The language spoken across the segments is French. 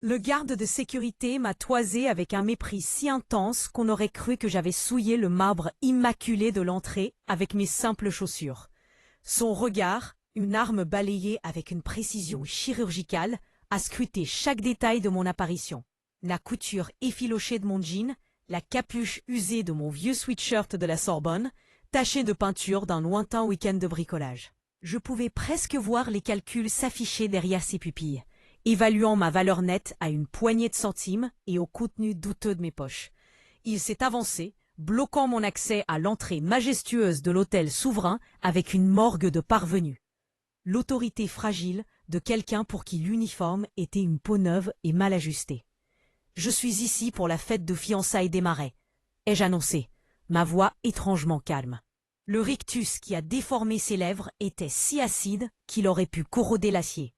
Le garde de sécurité m'a toisé avec un mépris si intense qu'on aurait cru que j'avais souillé le marbre immaculé de l'entrée avec mes simples chaussures. Son regard, une arme balayée avec une précision chirurgicale, a scruté chaque détail de mon apparition. La couture effilochée de mon jean, la capuche usée de mon vieux sweatshirt de la Sorbonne, tachée de peinture d'un lointain week-end de bricolage. Je pouvais presque voir les calculs s'afficher derrière ses pupilles, évaluant ma valeur nette à une poignée de centimes et au contenu douteux de mes poches. Il s'est avancé, bloquant mon accès à l'entrée majestueuse de l'hôtel souverain avec une morgue de parvenus. L'autorité fragile de quelqu'un pour qui l'uniforme était une peau neuve et mal ajustée. « Je suis ici pour la fête de fiançailles des Marais », ai-je annoncé, ma voix étrangement calme. Le rictus qui a déformé ses lèvres était si acide qu'il aurait pu corroder l'acier.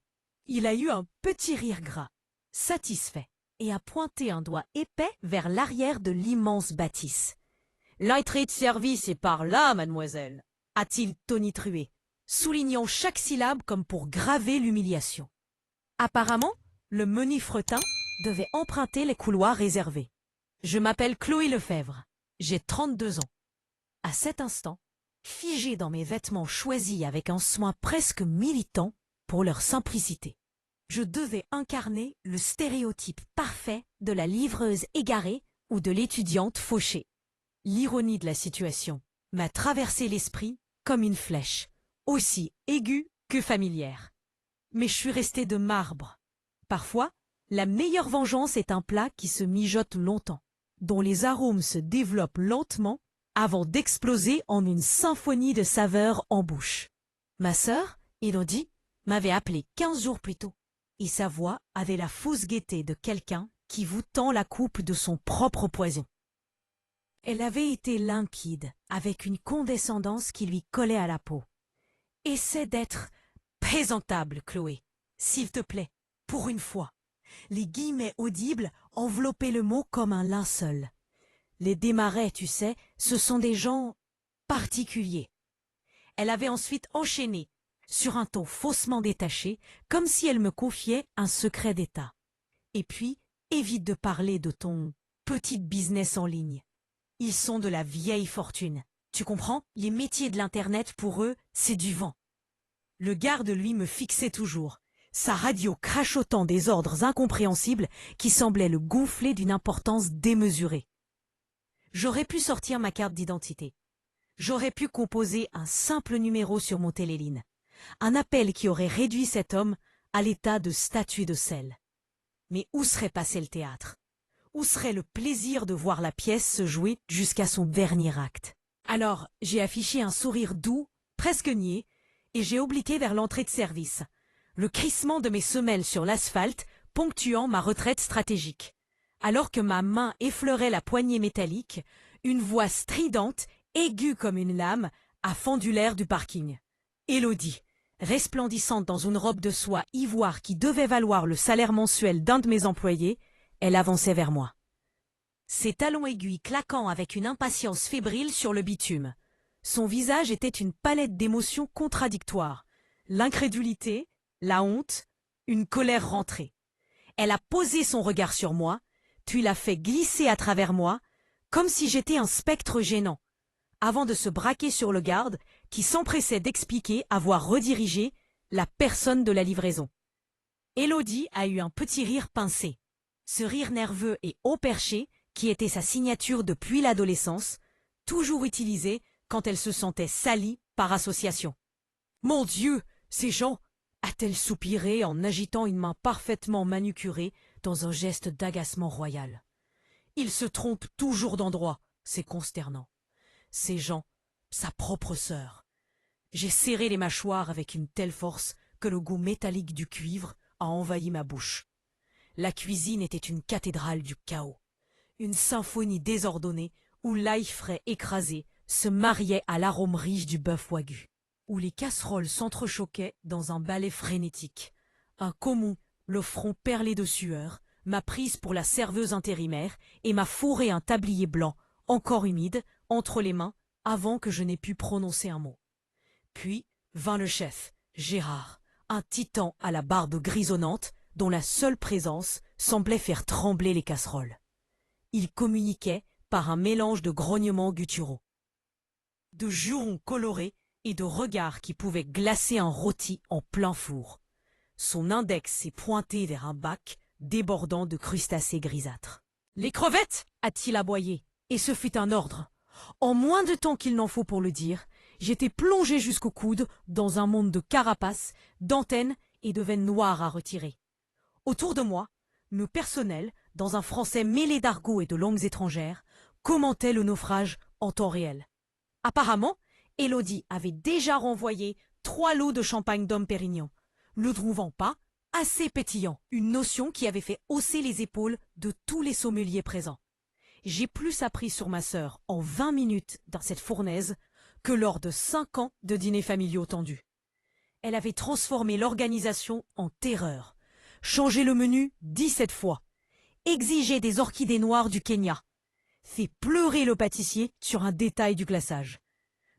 Il a eu un petit rire gras, satisfait, et a pointé un doigt épais vers l'arrière de l'immense bâtisse. « L'entrée de service est par là, mademoiselle », a-t-il tonitrué, soulignant chaque syllabe comme pour graver l'humiliation. Apparemment, le menu fretin devait emprunter les couloirs réservés. Je m'appelle Chloé Lefebvre, j'ai 32 ans. À cet instant, figé dans mes vêtements choisis avec un soin presque militant pour leur simplicité, je devais incarner le stéréotype parfait de la livreuse égarée ou de l'étudiante fauchée. L'ironie de la situation m'a traversé l'esprit comme une flèche, aussi aiguë que familière. Mais je suis restée de marbre. Parfois, la meilleure vengeance est un plat qui se mijote longtemps, dont les arômes se développent lentement avant d'exploser en une symphonie de saveurs en bouche. Ma sœur, Élodie, m'avait appelé 15 jours plus tôt, et sa voix avait la fausse gaieté de quelqu'un qui vous tend la coupe de son propre poison. Elle avait été limpide, avec une condescendance qui lui collait à la peau. « Essaie d'être présentable, Chloé, s'il te plaît, pour une fois. » Les guillemets audibles enveloppaient le mot comme un linceul. Les Desmarais, tu sais, ce sont des gens particuliers. Elle avait ensuite enchaîné, sur un ton faussement détaché, comme si elle me confiait un secret d'État. Et puis, évite de parler de ton petit business en ligne. Ils sont de la vieille fortune. Tu comprends? Les métiers de l'Internet, pour eux, c'est du vent. Le garde, lui, me fixait toujours, sa radio crachotant des ordres incompréhensibles qui semblaient le gonfler d'une importance démesurée. J'aurais pu sortir ma carte d'identité. J'aurais pu composer un simple numéro sur mon téléline. Un appel qui aurait réduit cet homme à l'état de statue de sel. Mais où serait passé le théâtre? Où serait le plaisir de voir la pièce se jouer jusqu'à son dernier acte? Alors, j'ai affiché un sourire doux, presque niais, et j'ai obliqué vers l'entrée de service, le crissement de mes semelles sur l'asphalte ponctuant ma retraite stratégique. Alors que ma main effleurait la poignée métallique, une voix stridente, aiguë comme une lame, a fendu l'air du parking. Élodie, resplendissante dans une robe de soie ivoire qui devait valoir le salaire mensuel d'un de mes employés, elle avançait vers moi. Ses talons aiguilles claquant avec une impatience fébrile sur le bitume. Son visage était une palette d'émotions contradictoires. L'incrédulité, la honte, une colère rentrée. Elle a posé son regard sur moi, puis l'a fait glisser à travers moi, comme si j'étais un spectre gênant, avant de se braquer sur le garde qui s'empressait d'expliquer avoir redirigé la personne de la livraison. Élodie a eu un petit rire pincé. Ce rire nerveux et haut perché qui était sa signature depuis l'adolescence, toujours utilisée quand elle se sentait salie par association. « Mon Dieu, ces gens !» a-t-elle soupiré en agitant une main parfaitement manucurée dans un geste d'agacement royal. « Ils se trompent toujours d'endroit, c'est consternant. Ces gens, sa propre sœur. » J'ai serré les mâchoires avec une telle force que le goût métallique du cuivre a envahi ma bouche. La cuisine était une cathédrale du chaos, une symphonie désordonnée où l'ail frais écrasé se mariait à l'arôme riche du bœuf wagyu, où les casseroles s'entrechoquaient dans un ballet frénétique. Un commun, le front perlé de sueur, m'a prise pour la serveuse intérimaire et m'a fourré un tablier blanc, encore humide, entre les mains, avant que je n'ai pu prononcer un mot. Puis vint le chef, Gérard, un titan à la barbe grisonnante, dont la seule présence semblait faire trembler les casseroles. Ils communiquaient par un mélange de grognements gutturaux, de jurons colorés et de regards qui pouvaient glacer un rôti en plein four. Son index s'est pointé vers un bac débordant de crustacés grisâtres. « Les crevettes !» a-t-il aboyé, et ce fut un ordre. En moins de temps qu'il n'en faut pour le dire, j'étais plongé jusqu'au coude dans un monde de carapaces, d'antennes et de veines noires à retirer. Autour de moi, le personnel, dans un français mêlé d'argot et de langues étrangères, commentait le naufrage en temps réel. Apparemment, Élodie avait déjà renvoyé 3 lots de champagne Dom Pérignon, le trouvant pas assez pétillant, une notion qui avait fait hausser les épaules de tous les sommeliers présents. J'ai plus appris sur ma sœur en 20 minutes dans cette fournaise que lors de 5 ans de dîners familiaux tendus. Elle avait transformé l'organisation en terreur, changé le menu 17 fois, exigé des orchidées noires du Kenya, fait pleurer le pâtissier sur un détail du glaçage.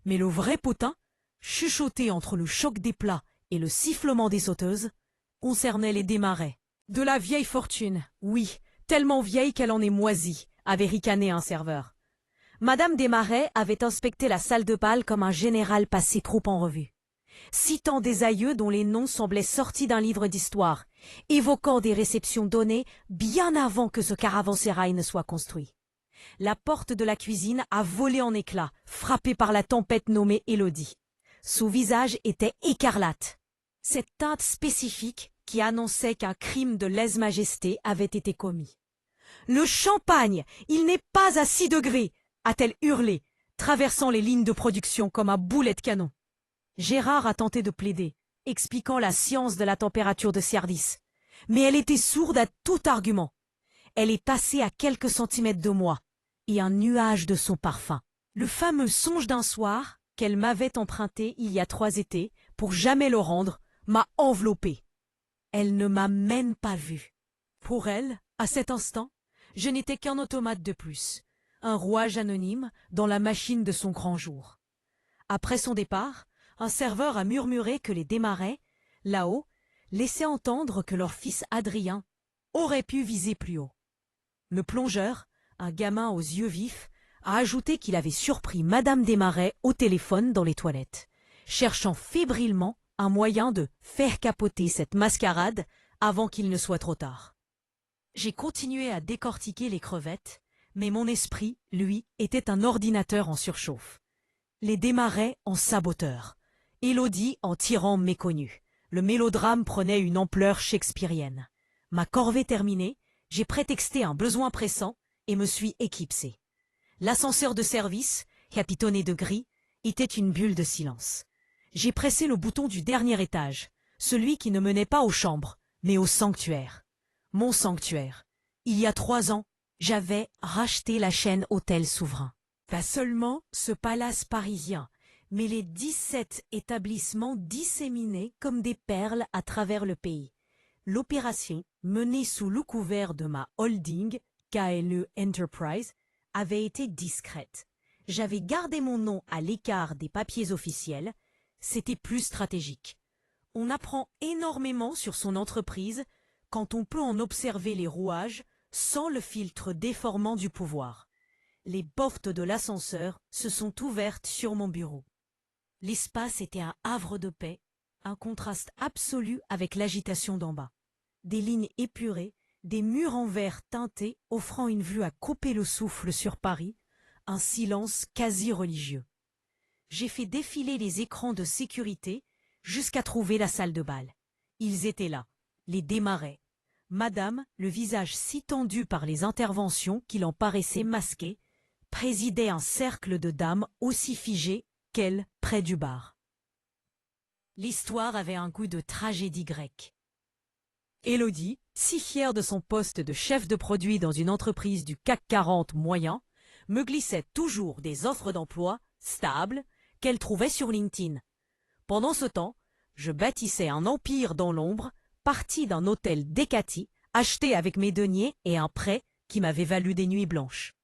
Mais le vrai potin, chuchoté entre le choc des plats et le sifflement des sauteuses, concernait les démarrais. De la vieille fortune, oui, tellement vieille qu'elle en est moisie, avait ricané un serveur. Madame Desmarais avait inspecté la salle de bal comme un général passé trop en revue, citant des aïeux dont les noms semblaient sortis d'un livre d'histoire, évoquant des réceptions données bien avant que ce caravansérail ne soit construit. La porte de la cuisine a volé en éclats, frappée par la tempête nommée Élodie. Son visage était écarlate. Cette teinte spécifique qui annonçait qu'un crime de lèse-majesté avait été commis. « Le champagne, il n'est pas à 6 degrés !» a-t-elle hurlé, traversant les lignes de production comme un boulet de canon. Gérard a tenté de plaider, expliquant la science de la température de service. Mais elle était sourde à tout argument. Elle est passée à quelques centimètres de moi, et un nuage de son parfum. Le fameux songe d'un soir qu'elle m'avait emprunté il y a 3 étés, pour jamais le rendre, m'a enveloppée. Elle ne m'a même pas vue. Pour elle, à cet instant, je n'étais qu'un automate de plus, un rouage anonyme dans la machine de son grand jour. Après son départ, un serveur a murmuré que les Desmarais, là-haut, laissaient entendre que leur fils Adrien aurait pu viser plus haut. Le plongeur, un gamin aux yeux vifs, a ajouté qu'il avait surpris Madame Desmarais au téléphone dans les toilettes, cherchant fébrilement un moyen de faire capoter cette mascarade avant qu'il ne soit trop tard. J'ai continué à décortiquer les crevettes, mais mon esprit, lui, était un ordinateur en surchauffe. Les Desmarais en saboteurs, Élodie en tyran méconnu. Le mélodrame prenait une ampleur shakespearienne. Ma corvée terminée, j'ai prétexté un besoin pressant et me suis éclipsé. L'ascenseur de service, capitonné de gris, était une bulle de silence. J'ai pressé le bouton du dernier étage, celui qui ne menait pas aux chambres, mais au sanctuaire. Mon sanctuaire. Il y a 3 ans, j'avais racheté la chaîne Hôtel Souverain. Pas seulement ce palace parisien, mais les 17 établissements disséminés comme des perles à travers le pays. L'opération, menée sous le couvert de ma holding, KLE Enterprise, avait été discrète. J'avais gardé mon nom à l'écart des papiers officiels, c'était plus stratégique. On apprend énormément sur son entreprise quand on peut en observer les rouages sans le filtre déformant du pouvoir. Les portes de l'ascenseur se sont ouvertes sur mon bureau. L'espace était un havre de paix, un contraste absolu avec l'agitation d'en bas. Des lignes épurées, des murs en verre teintés offrant une vue à couper le souffle sur Paris, un silence quasi religieux. J'ai fait défiler les écrans de sécurité jusqu'à trouver la salle de bal. Ils étaient là, les Desmarais. Madame, le visage si tendu par les interventions qu'il en paraissait masqué, présidait un cercle de dames aussi figées qu'elle près du bar. L'histoire avait un goût de tragédie grecque. Élodie, si fière de son poste de chef de produit dans une entreprise du CAC 40 moyen, me glissait toujours des offres d'emploi stables qu'elle trouvait sur LinkedIn. Pendant ce temps, je bâtissais un empire dans l'ombre, parti d'un hôtel Décati, acheté avec mes deniers et un prêt qui m'avait valu des nuits blanches.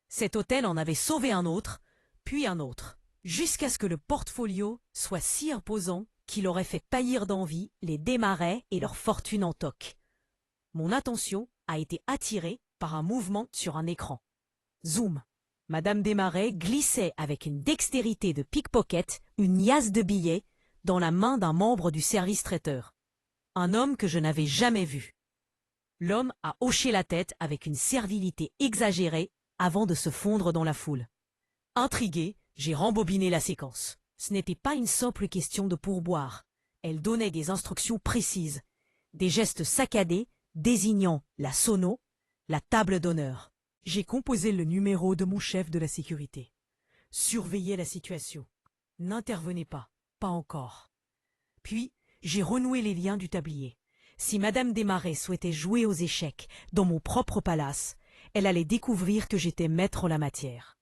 Cet hôtel en avait sauvé un autre, puis un autre, jusqu'à ce que le portfolio soit si imposant qu'il aurait fait pâlir d'envie les Desmarais et leur fortune en toc. mon attention a été attirée par un mouvement sur un écran. Zoom. Madame Desmarais glissait avec une dextérité de pickpocket une liasse de billets dans la main d'un membre du service traiteur. Un homme que je n'avais jamais vu. L'homme a hoché la tête avec une servilité exagérée avant de se fondre dans la foule. Intrigué, j'ai rembobiné la séquence. Ce n'était pas une simple question de pourboire. Elle donnait des instructions précises, des gestes saccadés désignant la sono, la table d'honneur. J'ai composé le numéro de mon chef de la sécurité. Surveillez la situation. N'intervenez pas, pas encore. Puis, j'ai renoué les liens du tablier. Si Madame Desmarais souhaitait jouer aux échecs dans mon propre palace, elle allait découvrir que j'étais maître en la matière.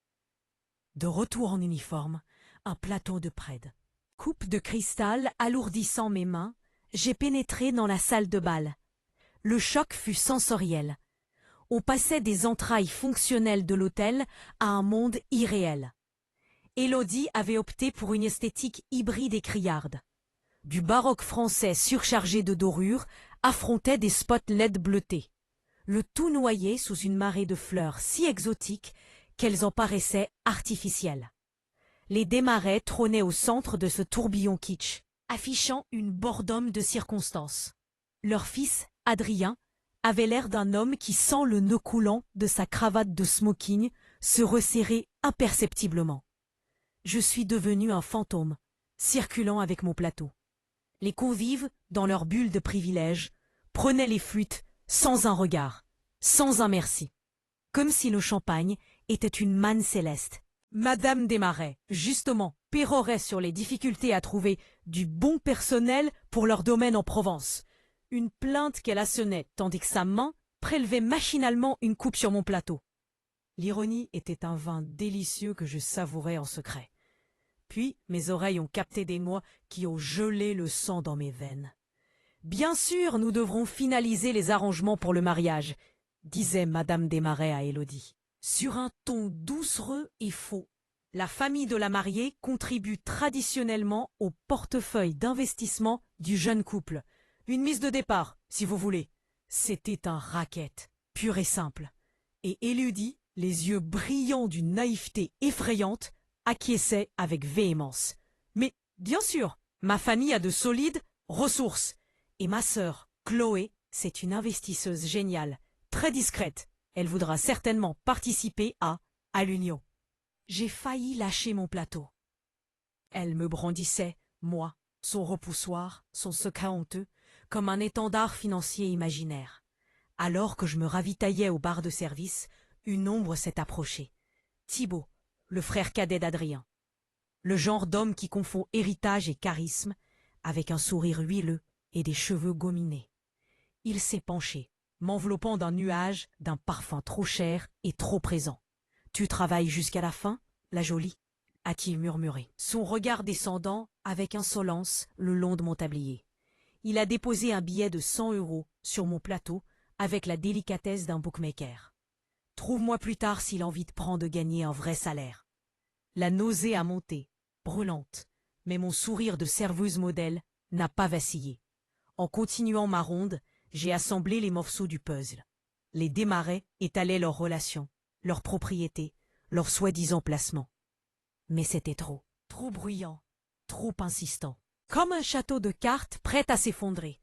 De retour en uniforme, un plateau de prêle. Coupe de cristal alourdissant mes mains, j'ai pénétré dans la salle de bal. Le choc fut sensoriel. On passait des entrailles fonctionnelles de l'hôtel à un monde irréel. Élodie avait opté pour une esthétique hybride et criarde. Du baroque français surchargé de dorures affrontait des spots LED bleutés. Le tout noyé sous une marée de fleurs si exotiques qu'elles en paraissaient artificielles. Les Desmarais trônaient au centre de ce tourbillon kitsch, affichant une boredom de circonstance. Leur fils, Adrien, avait l'air d'un homme qui sent le nœud coulant de sa cravate de smoking se resserrer imperceptiblement. Je suis devenu un fantôme, circulant avec mon plateau. Les convives, dans leur bulle de privilèges, prenaient les flûtes sans un regard, sans un merci. Comme si le champagne était une manne céleste. Madame Desmarais, justement, pérorait sur les difficultés à trouver du bon personnel pour leur domaine en Provence. Une plainte qu'elle assonnait, tandis que sa main prélevait machinalement une coupe sur mon plateau. L'ironie était un vin délicieux que je savourais en secret. Puis mes oreilles ont capté des mots qui ont gelé le sang dans mes veines. « Bien sûr, nous devrons finaliser les arrangements pour le mariage », disait Madame Desmarais à Élodie, sur un ton doucereux et faux. La famille de la mariée contribue traditionnellement au portefeuille d'investissement du jeune couple. Une mise de départ, si vous voulez. C'était un racket, pur et simple. Et Élodie, les yeux brillants d'une naïveté effrayante, acquiesçait avec véhémence. Mais, bien sûr, ma famille a de solides ressources. Et ma sœur, Chloé, c'est une investisseuse géniale, très discrète. Elle voudra certainement participer à l'union. J'ai failli lâcher mon plateau. Elle me brandissait, moi, son repoussoir, son secret honteux, comme un étendard financier imaginaire. Alors que je me ravitaillais au bar de service, une ombre s'est approchée. Thibaut, le frère cadet d'Adrien. Le genre d'homme qui confond héritage et charisme, avec un sourire huileux et des cheveux gominés. Il s'est penché, m'enveloppant d'un nuage d'un parfum trop cher et trop présent. « Tu travailles jusqu'à la fin, la jolie ?» a-t-il murmuré, son regard descendant avec insolence le long de mon tablier. Il a déposé un billet de 100 € sur mon plateau avec la délicatesse d'un bookmaker. « Trouve-moi plus tard si l'envie te prend de gagner un vrai salaire. » La nausée a monté, brûlante, mais mon sourire de serveuse modèle n'a pas vacillé. En continuant ma ronde, j'ai assemblé les morceaux du puzzle. Les Desmarais étalaient leurs relations, leurs propriétés, leurs soi-disant placements. Mais c'était trop bruyant, trop insistant. Comme un château de cartes prêt à s'effondrer.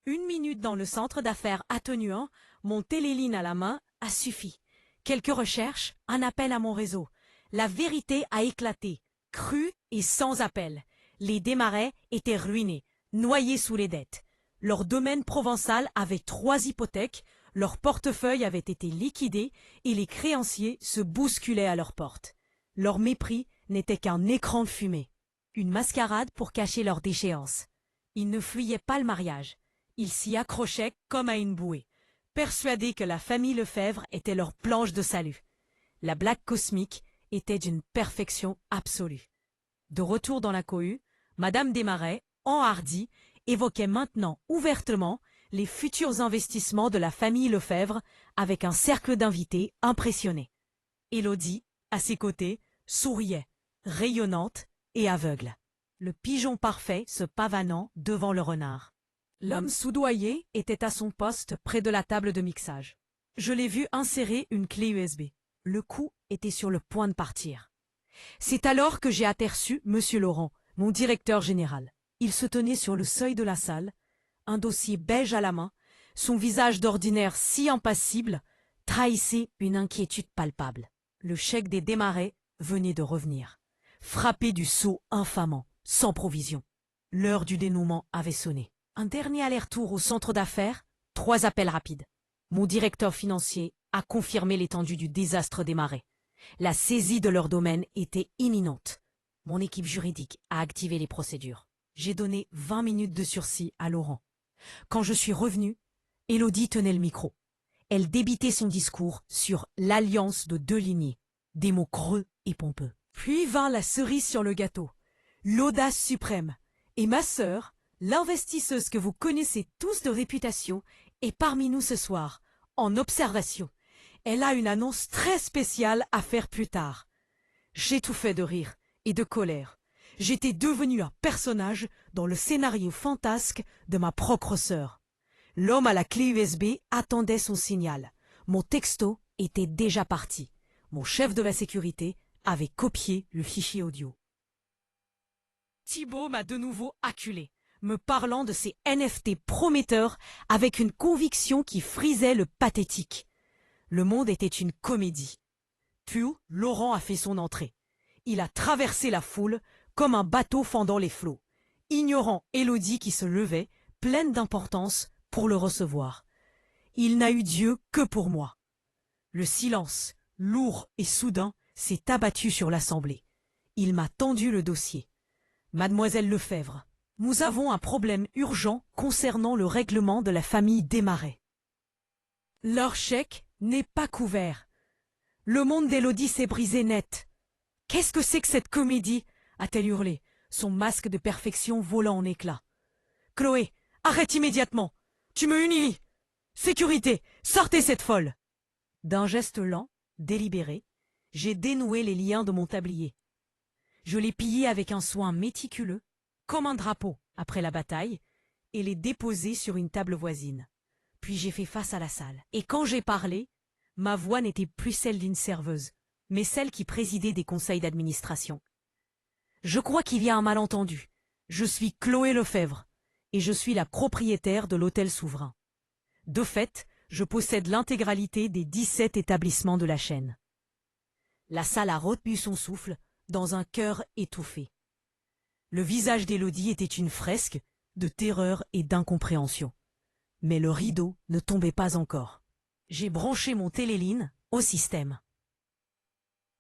Une minute dans le centre d'affaires atténuant, mon téléline à la main a suffi. Quelques recherches, un appel à mon réseau. La vérité a éclaté, crue et sans appel. Les Desmarais étaient ruinés, noyés sous les dettes. Leur domaine provençal avait 3 hypothèques, leur portefeuille avait été liquidé et les créanciers se bousculaient à leurs portes. Leur mépris n'était qu'un écran de fumée, une mascarade pour cacher leur déchéance. Ils ne fuyaient pas le mariage, ils s'y accrochaient comme à une bouée, persuadés que la famille Lefebvre était leur planche de salut. La blague cosmique était d'une perfection absolue. De retour dans la cohue, Madame Desmarais, enhardie, évoquait maintenant ouvertement les futurs investissements de la famille Lefebvre avec un cercle d'invités impressionnés. Élodie, à ses côtés, souriait, rayonnante et aveugle. Le pigeon parfait se pavanant devant le renard. L'homme soudoyé était à son poste près de la table de mixage. Je l'ai vu insérer une clé USB. Le coup était sur le point de partir. C'est alors que j'ai aperçu Monsieur Laurent, mon directeur général. Il se tenait sur le seuil de la salle, un dossier beige à la main, son visage d'ordinaire si impassible trahissait une inquiétude palpable. Le chèque des Desmarais venait de revenir, frappé du sceau infamant, sans provision. L'heure du dénouement avait sonné. Un dernier aller-retour au centre d'affaires, 3 appels rapides. Mon directeur financier a confirmé l'étendue du désastre Desmarais. La saisie de leur domaine était imminente. Mon équipe juridique a activé les procédures. J'ai donné 20 minutes de sursis à Laurent. Quand je suis revenu, Élodie tenait le micro. Elle débitait son discours sur l'alliance de 2 lignées, des mots creux et pompeux. Puis vint la cerise sur le gâteau, l'audace suprême. Et ma sœur, l'investisseuse que vous connaissez tous de réputation, est parmi nous ce soir, en observation. Elle a une annonce très spéciale à faire plus tard. J'étouffais de rire et de colère. J'étais devenu un personnage dans le scénario fantasque de ma propre sœur. L'homme à la clé USB attendait son signal. Mon texto était déjà parti. Mon chef de la sécurité avait copié le fichier audio. Thibault m'a de nouveau acculé, me parlant de ses NFT prometteurs avec une conviction qui frisait le pathétique. Le monde était une comédie. Puis Laurent a fait son entrée. Il a traversé la foule comme un bateau fendant les flots, ignorant Élodie qui se levait, pleine d'importance, pour le recevoir. Il n'a eu Dieu que pour moi. Le silence, lourd et soudain, s'est abattu sur l'assemblée. Il m'a tendu le dossier. Mademoiselle Lefebvre, nous avons un problème urgent concernant le règlement de la famille Desmarais. Leur chèque n'est pas couvert. Le monde d'Élodie s'est brisé net. Qu'est-ce que c'est que cette comédie? A-t-elle hurlé, son masque de perfection volant en éclats. Chloé, arrête immédiatement. Tu me humilies. Sécurité, sortez cette folle. D'un geste lent, délibéré, j'ai dénoué les liens de mon tablier. Je les pillai avec un soin méticuleux, comme un drapeau après la bataille, et les déposai sur une table voisine. Puis j'ai fait face à la salle. Et quand j'ai parlé, ma voix n'était plus celle d'une serveuse, mais celle qui présidait des conseils d'administration. Je crois qu'il y a un malentendu. Je suis Chloé Lefebvre, et je suis la propriétaire de l'Hôtel Souverain. De fait, je possède l'intégralité des 17 établissements de la chaîne. La salle a retenu son souffle dans un cœur étouffé. Le visage d'Élodie était une fresque de terreur et d'incompréhension. Mais le rideau ne tombait pas encore. J'ai branché mon téléline au système.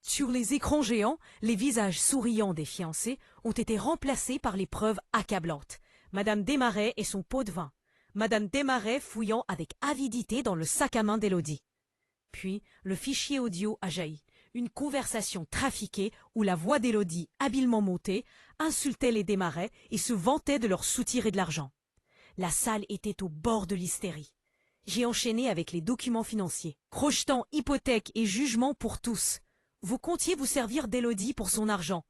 Sur les écrans géants, les visages souriants des fiancés ont été remplacés par les preuves accablantes. Madame Desmarais et son pot de vin. Madame Desmarais fouillant avec avidité dans le sac à main d'Élodie. Puis, le fichier audio a jailli. Une conversation trafiquée où la voix d'Élodie, habilement montée, insultait les Desmarais et se vantait de leur soutirer de l'argent. La salle était au bord de l'hystérie. J'ai enchaîné avec les documents financiers, projetant hypothèques et jugements pour tous. Vous comptiez vous servir d'Élodie pour son argent.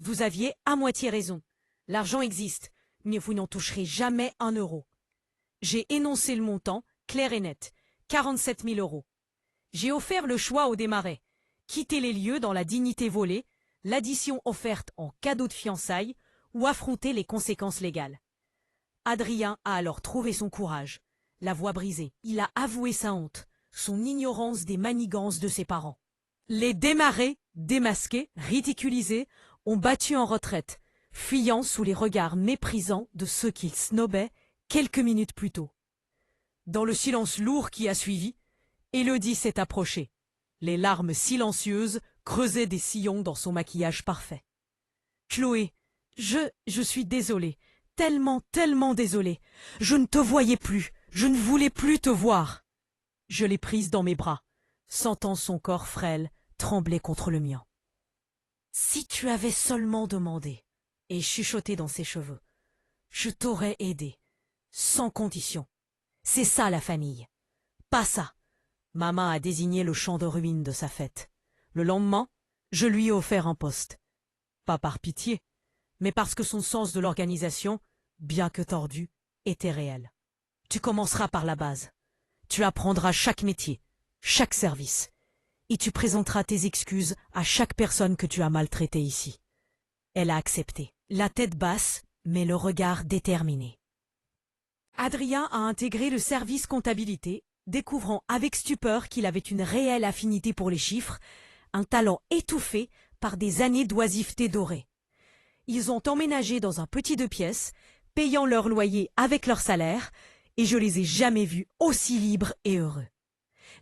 Vous aviez à moitié raison. L'argent existe, mais vous n'en toucherez jamais un euro. J'ai énoncé le montant, clair et net, 47 000 euros. J'ai offert le choix aux Desmarais. Quitter les lieux dans la dignité volée, l'addition offerte en cadeau de fiançailles ou affronter les conséquences légales. Adrien a alors trouvé son courage, la voix brisée. Il a avoué sa honte, son ignorance des manigances de ses parents. Les Desmarais, démasqués, ridiculisés, ont battu en retraite, fuyant sous les regards méprisants de ceux qu'ils snobaient quelques minutes plus tôt. Dans le silence lourd qui a suivi, Élodie s'est approchée. Les larmes silencieuses creusaient des sillons dans son maquillage parfait. « Chloé, je suis désolée, tellement désolée. Je ne te voyais plus, je ne voulais plus te voir. » Je l'ai prise dans mes bras, sentant son corps frêle trembler contre le mien. « Si tu avais seulement demandé, » et chuchoté dans ses cheveux, « je t'aurais aidé, sans condition. C'est ça la famille. Pas ça. » Maman a désigné le champ de ruines de sa fête. Le lendemain, je lui ai offert un poste. Pas par pitié, mais parce que son sens de l'organisation, bien que tordu, était réel. Tu commenceras par la base. Tu apprendras chaque métier, chaque service. Et tu présenteras tes excuses à chaque personne que tu as maltraitée ici. Elle a accepté, la tête basse, mais le regard déterminé. Adrien a intégré le service comptabilité, découvrant avec stupeur qu'il avait une réelle affinité pour les chiffres, un talent étouffé par des années d'oisiveté dorée. Ils ont emménagé dans un petit 2 pièces, payant leur loyer avec leur salaire, et je les ai jamais vus aussi libres et heureux.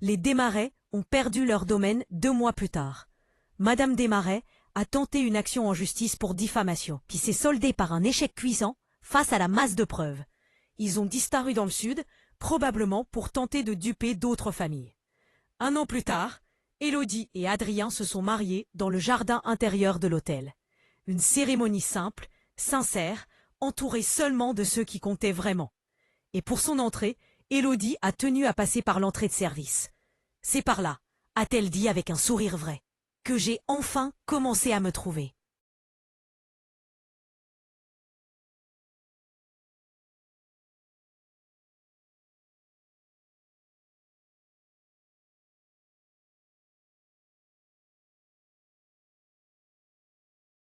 Les Desmarais ont perdu leur domaine 2 mois plus tard. Madame Desmarais a tenté une action en justice pour diffamation, qui s'est soldée par un échec cuisant face à la masse de preuves. Ils ont disparu dans le sud, probablement pour tenter de duper d'autres familles. 1 an plus tard, Élodie et Adrien se sont mariés dans le jardin intérieur de l'hôtel. Une cérémonie simple, sincère, entourée seulement de ceux qui comptaient vraiment. Et pour son entrée, Élodie a tenu à passer par l'entrée de service. « C'est par là », a-t-elle dit avec un sourire vrai, « que j'ai enfin commencé à me trouver. »